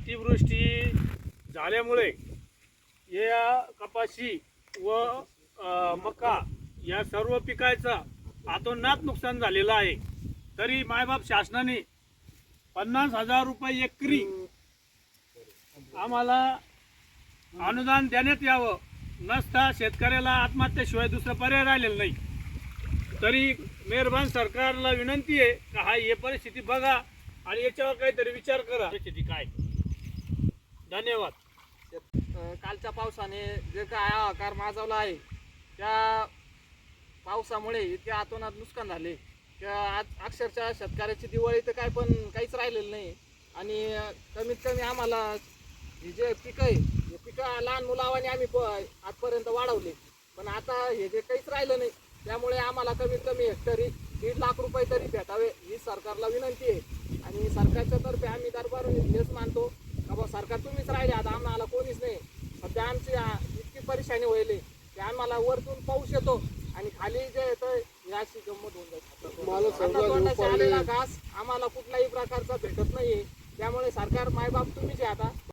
अतिवृष्टी झाल्यामुळे या कपाशी व मका या सर्व पिकाचं अतोनात नुकसान झालेलं आहे। तरी मायबाप शासनाने 50,000 रुपये एकरी आम्हाला अनुदान देण्यात यावं, नसता शेतकऱ्याला आत्महत्येशिवाय दुसरं पर्याय राहिलेलं नाही। तरी मेहरबान सरकारला विनंती आहे का हा हे परिस्थिती बघा आणि याच्यावर काहीतरी विचार करा। परिस्थिती काय? धन्यवाद। कालच्या पावसाने जे काय हाहाकार माजवला आहे, त्या पावसामुळे इतके अतोनात नुकसान झाले की आज अक्षरशः शेतकऱ्याची दिवाळी तर काय पण काहीच राहिलेलं नाही। आणि कमीत कमी आम्हाला हे जे पिकं आहे, हे पिकं लहान मुलावाने आम्ही आजपर्यंत वाढवले, पण आता हे जे काहीच राहिलं नाही, त्यामुळे आम्हाला कमीत कमी हेक्टरी 1.5 लाख रुपये तरी भेटावे ही सरकारला विनंती आहे। आणि सरकारच्या तर्फे आम्ही दरबार हेच मानतो का बा सरकार तुम्हीच राहिले, आता आम्हाला कोणीच नाही। सध्या आमची इतकी परेशानी व्हायली की आम्हाला वरतून पाऊस येतो आणि खाली जे येतं याची गंमत होऊन जाते। आलेला घास आम्हाला कुठल्याही प्रकारचा भेटत नाहीये, त्यामुळे सरकार मायबाप तुम्हीच आहे आता।